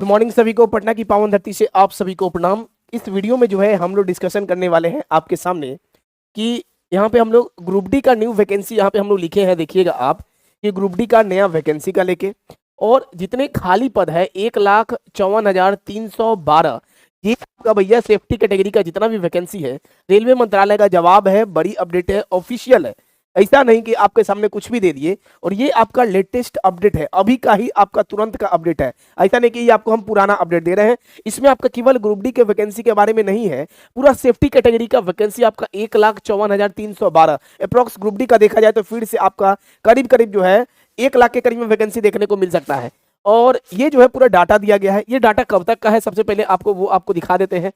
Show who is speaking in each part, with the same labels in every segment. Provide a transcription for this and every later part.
Speaker 1: Good morning सभी को। पटना की पावन धरती से आप सभी को प्रणाम। इस वीडियो में जो है हम लोग डिस्कशन करने वाले हैं आपके सामने कि यहाँ पे हम लोग ग्रुप डी का न्यू वैकेंसी यहाँ पे हम लोग लिखे हैं। देखिएगा आप कि ग्रुप डी का नया वैकेंसी का लेके और जितने खाली पद है 1,54,312 ये आपका भैया सेफ्टी कैटेगरी का जितना भी वैकेंसी है रेलवे मंत्रालय का जवाब है, बड़ी अपडेट है, ऑफिशियल है। ऐसा नहीं कि आपके सामने कुछ भी दे दिए। और ये आपका लेटेस्ट अपडेट है, अभी का ही आपका तुरंत का अपडेट है। ऐसा नहीं कि ये आपको हम पुराना अपडेट दे रहे हैं। इसमें आपका केवल ग्रुप डी के वैकेंसी के बारे में नहीं है, पूरा सेफ्टी कैटेगरी का वैकेंसी आपका 1,54,312 अप्रॉक्स ग्रुप डी का देखा जाए तो फिर से आपका करीब करीब जो है 1 लाख के करीब में वैकेंसी देखने को मिल सकता है। और ये जो है पूरा डाटा दिया गया है। ये डाटा कब तक का है सबसे पहले आपको दिखा देते हैं।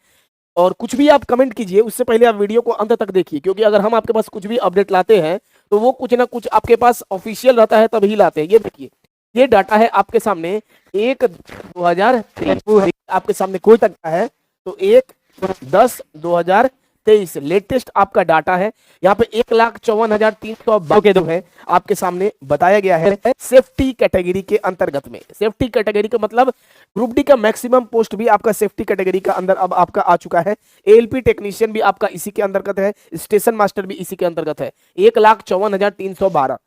Speaker 1: और कुछ भी आप कमेंट कीजिए उससे पहले आप वीडियो को अंत तक देखिए, क्योंकि अगर हम आपके पास कुछ भी अपडेट लाते हैं तो वो कुछ ना कुछ आपके पास ऑफिशियल रहता है तभी लाते हैं। ये देखिए, ये डाटा है आपके सामने 1/2023 आपके सामने कोई तक का है तो 1/10/2023 लेटेस्ट आपका डाटा है। यहाँ पे 1,54,312 के जो है आपके सामने बताया गया है सेफ्टी कैटेगरी के अंतर्गत में। सेफ्टी कैटेगरी का मतलब ग्रुप डी का मैक्सिमम पोस्ट भी आपका सेफ्टी कैटेगरी का अंदर अब आपका आ चुका है। एएलपी टेक्नीशियन भी आपका इसी के अंतर्गत है, स्टेशन मास्टर भी इसी के अंतर्गत है। 1,54,312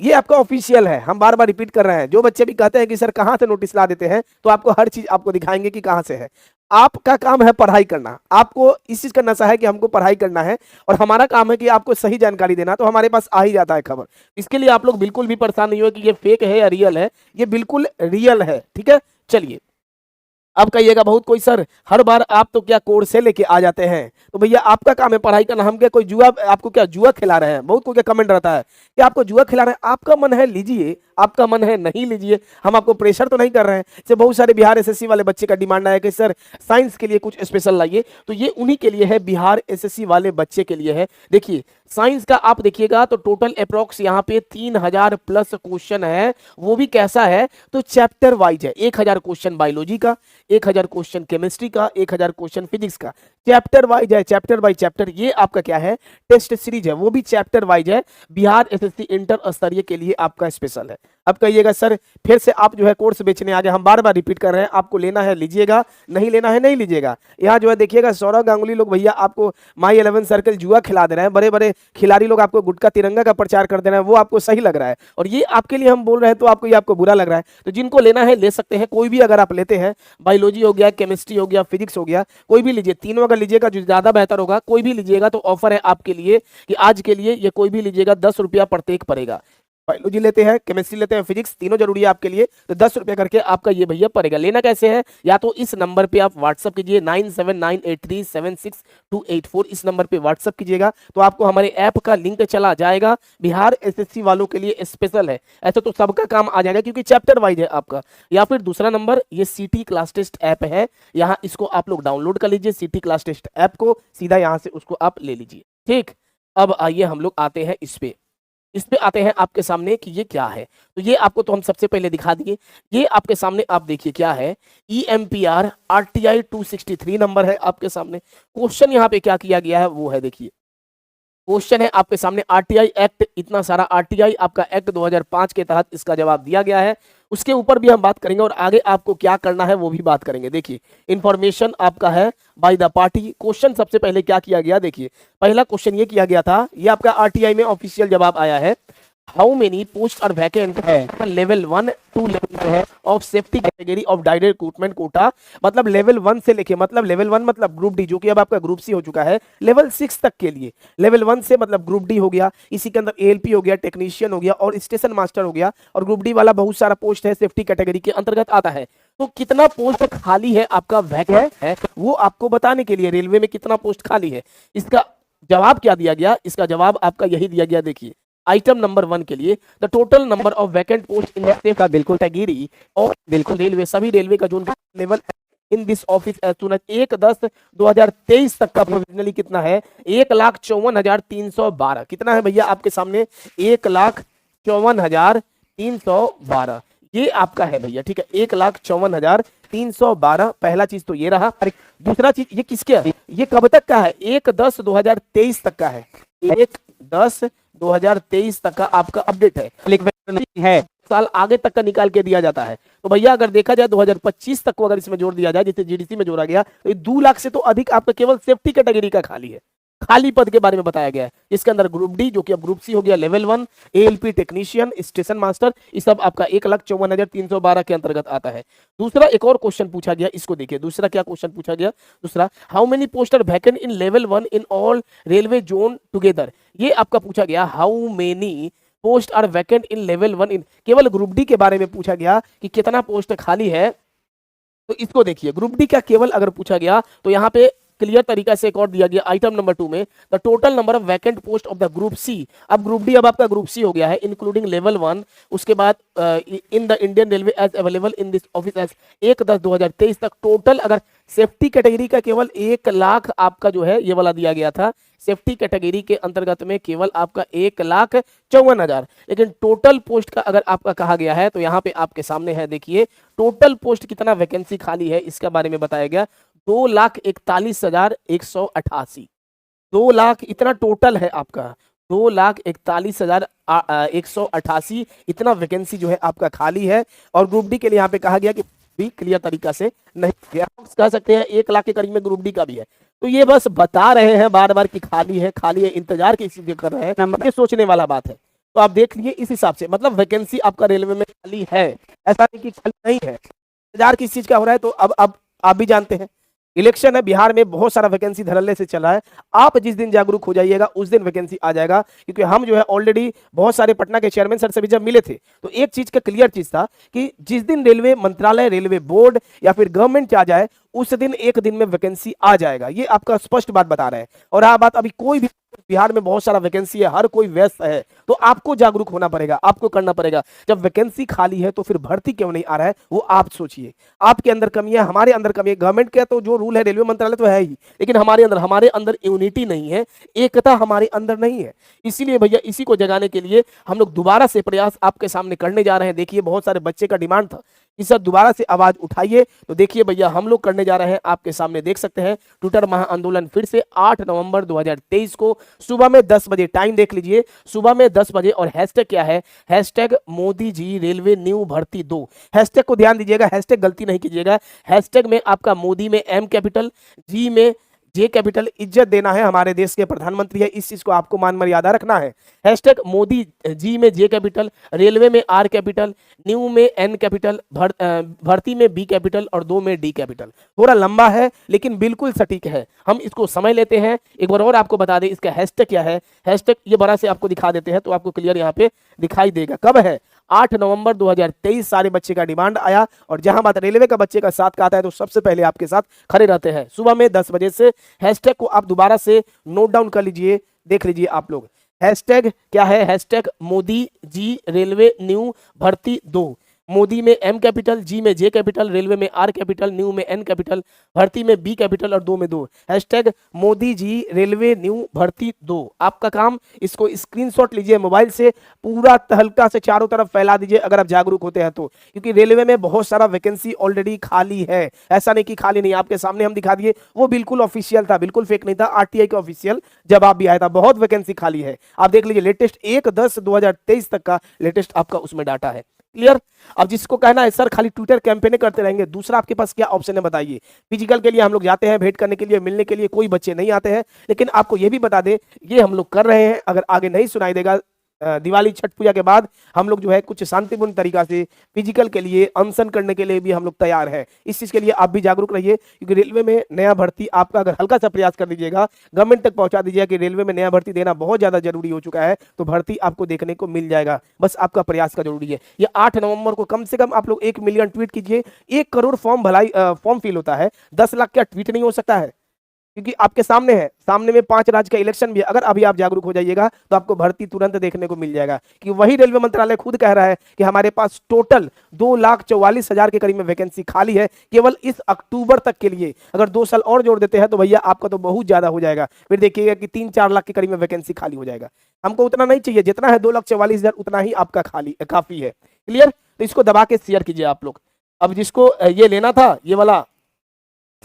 Speaker 1: ये आपका ऑफिशियल है। हम बार बार रिपीट कर रहे हैं। जो बच्चे भी कहते हैं कि सर कहां से नोटिस ला देते हैं, तो आपको हर चीज आपको दिखाएंगे कि कहां से है। आपका काम है पढ़ाई करना, आपको इस चीज का नशा है कि हमको पढ़ाई करना है और हमारा काम है कि आपको सही जानकारी देना, तो हमारे पास आ ही जाता है खबर। इसके लिए आप लोग बिल्कुल भी परेशान नहीं हो कि ये फेक है या रियल है, ये बिल्कुल रियल है। ठीक है, चलिए। अब कहिएगा बहुत कोई सर हर बार आप तो क्या कोर्स से लेके आ जाते हैं, तो भैया आपका काम है पढ़ाई करना। हम क्या कोई जुआ, आपको क्या जुआ खिला रहे हैं? बहुत को क्या कमेंट रहता है कि आपको जुआ खिला रहे हैं। आपका मन है लीजिए, आपका मन है नहीं लीजिए, हम आपको प्रेशर तो नहीं कर रहे हैं। जैसे बहुत सारे बिहार एसएससी वाले बच्चे का डिमांड आया कि सर साइंस के लिए कुछ स्पेशल लाइए, तो ये उन्हीं के लिए है, बिहार एसएससी वाले बच्चे के लिए है। देखिए साइंस का आप देखिएगा तो टोटल अप्रॉक्स यहाँ पे 3,000 प्लस क्वेश्चन है। वो भी कैसा है तो चैप्टर वाइज है। 1,000 क्वेश्चन बायोलॉजी का, 1,000 क्वेश्चन केमिस्ट्री का, 1,000 क्वेश्चन फिजिक्स का, चैप्टर वाइज है, चैप्टर बाय चैप्टर। ये आपका क्या है टेस्ट सीरीज है, वो भी चैप्टर वाइज है। बिहार एसएससी इंटर स्तरीय के लिए आपका स्पेशल है। अब कहिएगा सर फिर से आप जो है कोर्स बेचने आ गए। हम बार बार रिपीट कर रहे हैं, आपको लेना है लीजिएगा, नहीं लेना है नहीं लीजिएगा। यहाँ जो है देखिएगा सौरव गांगुली लोग भैया आपको माई 11 सर्कल जुआ खिला दे रहे हैं। बड़े बड़े खिलाड़ी लोग आपको गुटका तिरंगा का प्रचार कर दे रहे हैं, वो आपको सही लग रहा है और ये आपके लिए हम बोल रहे हैं तो आपको ये आपको बुरा लग रहा है। तो जिनको लेना है ले सकते हैं, कोई भी अगर आप लेते हैं, बायोलॉजी हो गया, केमिस्ट्री हो गया, फिजिक्स हो गया, कोई भी लीजिए। तीनों अगर लीजिएगा जो ज्यादा बेहतर होगा, कोई भी लीजिएगा तो ऑफर है आपके लिए कि आज के लिए ये कोई भी लीजिएगा 10 रुपया प्रत्येक पड़ेगा। बायोलॉजी लेते हैं, केमिस्ट्री लेते हैं, फिजिक्स, तीनों जरूरी है आपके लिए, तो 10 रुपया करके आपका ये भैया पड़ेगा। लेना कैसे है? या तो इस नंबर पे आप व्हाट्सअप कीजिए 9798376284, इस नंबर पे व्हाट्सअप कीजिएगा तो आपको हमारे ऐप का लिंक चला जाएगा। बिहार एसएससी वालों के लिए स्पेशल है, ऐसा तो सबका काम आ जाएगा क्योंकि चैप्टर वाइज है आपका। या फिर दूसरा नंबर ये सिटी क्लास टेस्ट ऐप है, यहाँ इसको आप लोग डाउनलोड कर लीजिए, सिटी क्लास टेस्ट ऐप को सीधा यहाँ से उसको आप ले लीजिए। ठीक, अब आइए हम लोग आते हैं इस पे आते हैं आपके सामने कि ये क्या है। तो ये आपको तो हम सबसे पहले दिखा दिए। ये आपके सामने आप देखिए क्या है, EMPR RTI 263 नंबर है आपके सामने। क्वेश्चन यहाँ पे क्या किया गया है वो है, देखिए क्वेश्चन है आपके सामने आरटीआई एक्ट, इतना सारा आरटीआई आपका एक्ट 2005 के तहत इसका जवाब दिया गया है। उसके ऊपर भी हम बात करेंगे और आगे आपको क्या करना है वो भी बात करेंगे। देखिए इंफॉर्मेशन आपका है बाय द पार्टी। क्वेश्चन सबसे पहले क्या किया गया, देखिए पहला क्वेश्चन ये किया गया था, ये आपका आरटीआई में ऑफिशियल जवाब आया है। How many post are vacant है लेवल 1 टू लेवल है of safety category of direct recruitment quota. मतलब लेवल 1 से लेके, मतलब लेवल 1 मतलब ग्रुप डी जो कि अब आपका ग्रुप सी हो चुका है, लेवल 6 तक के लिए। लेवल 1 से मतलब ग्रुप डी हो गया, इसी के अंदर एएलपी हो गया, टेक्नीशियन हो गया और स्टेशन मास्टर हो गया। और ग्रुप डी वाला बहुत सारा पोस्ट है, सेफ्टी कैटेगरी के अंतर्गत आता है। तो कितना पोस्ट खाली है आपका वैकेंट है वो आपको बताने के लिए, रेलवे में कितना पोस्ट खाली है इसका जवाब क्या दिया गया, इसका जवाब आपका यही दिया गया। देखिए आइटम नंबर 1 के लिए the total number of vacant post in safe का बिल्कुल कैटेगरी और बिल्कुल रेलवे, सभी रेलवे का जो उनका level in this office as on 1/10/2023 तक का प्रोविजनली कितना है 1,54,312। कितना है भैया आपके सामने 1,54,312 ये आपका है भैया। ठीक है, 1,54,312 पहला चीज तो ये रहा। दूसरा चीज ये किसके है, ये कब तक का है 1/10/2023 तक का है, 1/10/2023 तक का आपका अपडेट है साल आगे तक का निकाल के दिया जाता है। तो भैया अगर देखा जाए 2025 तक को अगर इसमें जोड़ दिया जाए, जिसे जीडीसी में जोड़ा गया, तो ये 2 लाख से तो अधिक आपका केवल सेफ्टी कैटेगरी का खाली है। खाली पद के बारे में बताया गया है, इसके अंदर ग्रुप डी जो कि अब ग्रुप सी हो गया, level 1 ALP technician, station master, ये सब आपका 1,54,312 के अंतर्गत आता है। दूसरा एक और क्वेश्चन पूछा गया, इसको देखिए, दूसरा क्या क्वेश्चन पूछा गया, दूसरा how many post are vacant in level 1 in all railway zone together. ये आपका पूछा गया how many post are vacant in level 1 in, केवल ग्रुप डी के बारे में पूछा गया कि कितना पोस्ट खाली है। तो इसको देखिए, ग्रुप डी का केवल अगर पूछा गया तो यहाँ पे क्लियर तरीका से एक और दिया गया आइटम नंबर 2 में, the total number of vacant post of the group C. अब ग्रुप डी अब आपका ग्रुप सी हो गया है, इंक्लूडिंग लेवल 1, उसके बाद in the Indian railway as available in this office as 1/10/2023 तक टोटल अगर सेफ्टी कैटेगरी का केवल 1 लाख आपका जो है ये वाला दिया गया था, सेफ्टी कैटेगरी के अंतर्गत में केवल आपका 1,54,000, लेकिन टोटल पोस्ट का अगर आपका कहा गया है तो यहाँ पे आपके सामने है, देखिए टोटल पोस्ट कितना वैकेंसी खाली है इसका बारे में बताया गया, 2,41,188, 2 लाख इतना टोटल है आपका, 2,41,188 इतना वैकेंसी जो है आपका खाली है। और ग्रुप डी के लिए यहाँ पे कहा गया कि भी क्लियर तरीका से नहीं गया, कह सकते हैं 1 लाख के करीब में ग्रुप डी का भी है। तो ये बस बता रहे हैं बार बार कि खाली है, खाली है, इंतजार किसी के कर रहे हैं, नंबर ये सोचने वाला बात है। तो आप देख लीजिए इस हिसाब से, मतलब वैकेंसी आपका रेलवे में खाली है, ऐसा नहीं कि खाली नहीं है, इंतजार किस चीज का हो रहा है। तो अब आप भी जानते हैं इलेक्शन है, बिहार में बहुत सारा वैकेंसी धड़ल्ले से चला है, आप जिस दिन जागरूक हो जाइएगा उस दिन वैकेंसी आ जाएगा। क्योंकि हम जो है ऑलरेडी बहुत सारे पटना के चेयरमैन सर से भी जब मिले थे तो एक चीज का क्लियर चीज था कि जिस दिन रेलवे मंत्रालय, रेलवे बोर्ड या फिर गवर्नमेंट आ जाए उस दिन एक दिन में वैकेंसी आ जाएगा, ये आपका स्पष्ट बात बता रहे हैं। और हाँ बात, अभी कोई भी बिहार में बहुत सारा वैकेंसी है, हर कोई व्यस्त है, तो आपको जागरूक होना पड़ेगा, आपको करना पड़ेगा। जब वैकेंसी खाली है तो फिर भर्ती क्यों नहीं आ रहा है वो आप सोचिए। आपके अंदर कमी है, हमारे अंदर कमी है, गवर्नमेंट का तो जो रूल है रेलवे मंत्रालय तो है ही, लेकिन हमारे अंदर यूनिटी नहीं है, एकता हमारे अंदर नहीं है। इसीलिए भैया इसी को जगाने के लिए हम लोग दोबारा से प्रयास आपके सामने करने जा रहे हैं। देखिए बहुत सारे बच्चे का डिमांड था कि सर दोबारा से आवाज उठाइए, तो देखिए भैया हम लोग करने जा रहे हैं, आपके सामने देख सकते हैं ट्विटर महाआंदोलन फिर से 8 नवंबर 2023 को सुबह में 10 बजे, टाइम देख लीजिए सुबह में 10 बजे। और हैशटैग क्या है, hashtag Modi ji railway new भर्ती 2। हैशटैग को ध्यान दीजिएगा, हैशटैग गलती नहीं कीजिएगा, हैशटैग में आपका मोदी में एम कैपिटल, जी में जे कैपिटल, इज्जत देना है, हमारे देश के प्रधानमंत्री है, इस चीज को आपको मान मर्यादा रखना है। हैशटैग मोदी जी में जे कैपिटल, रेलवे में आर कैपिटल, न्यू में एन कैपिटल, भर्ती में बी कैपिटल और 2 में डी कैपिटल। थोड़ा लंबा है लेकिन बिल्कुल सटीक है, हम इसको समय लेते हैं। एक बार और आपको बता दें इसका हैशटैग क्या है, हैशटैग ये बड़ा से आपको दिखा देते हैं तो आपको क्लियर यहाँ पे दिखाई देगा। कब है, 8 नवंबर 2023 सारे बच्चे का डिमांड आया। और जहां बात रेलवे का बच्चे का साथ का आता है तो सबसे पहले आपके साथ खड़े रहते हैं सुबह में 10 बजे से। हैशटैग को आप दोबारा से नोट डाउन कर लीजिए, देख लीजिए आप लोग, हैशटैग क्या है, hashtag Modi ji railway new भर्ती 2, मोदी में एम कैपिटल, जी में जे कैपिटल, रेलवे में आर कैपिटल, न्यू में एन कैपिटल, भर्ती में बी कैपिटल और 2 में 2। Hashtag Modi ji railway new भर्ती 2। आपका काम इसको स्क्रीनशॉट लीजिए मोबाइल से, पूरा तहलका से चारों तरफ फैला दीजिए अगर आप जागरूक होते हैं तो, क्योंकि रेलवे में बहुत सारा वैकेंसी ऑलरेडी खाली है, ऐसा नहीं कि खाली नहीं, आपके सामने हम दिखा दिए, वो बिल्कुल ऑफिशियल था, बिल्कुल फेक नहीं था, आरटीआई का ऑफिशियल जवाब भी आया था, बहुत वैकेंसी खाली है। आप देख लीजिए लेटेस्ट 1/10/2023 तक का लेटेस्ट आपका उसमें डाटा है, क्लियर। अब जिसको कहना है सर खाली ट्विटर कैंपेन करते रहेंगे, दूसरा आपके पास क्या ऑप्शन है बताइए। फिजिकल के लिए हम लोग जाते हैं, भेंट करने के लिए, मिलने के लिए, कोई बच्चे नहीं आते हैं, लेकिन आपको ये भी बता दें ये हम लोग कर रहे हैं। अगर आगे नहीं सुनाई देगा, दिवाली छठ पूजा के बाद हम लोग जो है कुछ शांतिपूर्ण तरीका से फिजिकल के लिए, अनशन करने के लिए भी हम लोग तैयार हैं। इस चीज के लिए आप भी जागरूक रहिए, क्योंकि रेलवे में नया भर्ती आपका अगर हल्का सा प्रयास कर दीजिएगा, गवर्नमेंट तक पहुंचा दीजिएगा कि रेलवे में नया भर्ती देना बहुत ज्यादा जरूरी हो चुका है, तो भर्ती आपको देखने को मिल जाएगा। बस आपका प्रयास का जरूरी है। ये 8 नवंबर को कम से कम आप लोग 1 मिलियन ट्वीट कीजिए। 1 करोड़ फॉर्म फिल होता है, 10 लाख क्या ट्वीट नहीं हो सकता है, क्योंकि आपके सामने है, सामने में 5 राज्य का इलेक्शन भी है। अगर अभी आप जागरूक हो जाइएगा तो आपको भर्ती तुरंत देखने को मिल जाएगा, कि वही रेलवे मंत्रालय खुद कह रहा है कि हमारे पास टोटल 2,44,000 के करीब में वैकेंसी खाली है केवल इस अक्टूबर तक के लिए। अगर 2 साल और जोड़ देते हैं तो भैया आपका तो बहुत ज्यादा हो जाएगा, फिर देखिएगा कि 3-4 लाख के करीब में वैकेंसी खाली हो जाएगा। हमको उतना नहीं चाहिए, जितना है 2,44,000 उतना ही आपका काफी है, क्लियर। तो इसको दबा के शेयर कीजिए आप लोग। अब जिसको ये लेना था ये वाला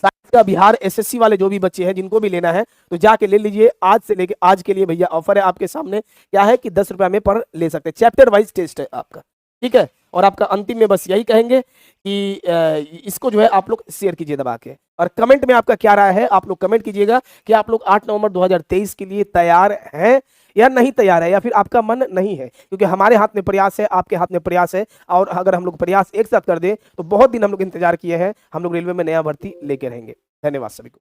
Speaker 1: साइंस का बिहार एसएससी वाले जो भी बच्चे हैं जिनको भी लेना है तो जाके ले लीजिए। आज से लेके आज के लिए भैया ऑफर है आपके सामने, क्या है कि 10 रुपया में पर ले सकते हैं, चैप्टर वाइज टेस्ट है आपका, ठीक है। और आपका अंतिम में बस यही कहेंगे कि इसको जो है आप लोग शेयर कीजिए दबा के, और कमेंट में आपका क्या राय है आप लोग कमेंट कीजिएगा कि आप लोग 8 नवंबर 2023 के लिए तैयार हैं या नहीं तैयार है, या फिर आपका मन नहीं है, क्योंकि हमारे हाथ में प्रयास है, आपके हाथ में प्रयास है, और अगर हम लोग प्रयास एक साथ कर दें तो बहुत दिन हम लोग इंतजार किए हैं, हम लोग रेलवे में नया भर्ती लेके रहेंगे। धन्यवाद सभी को।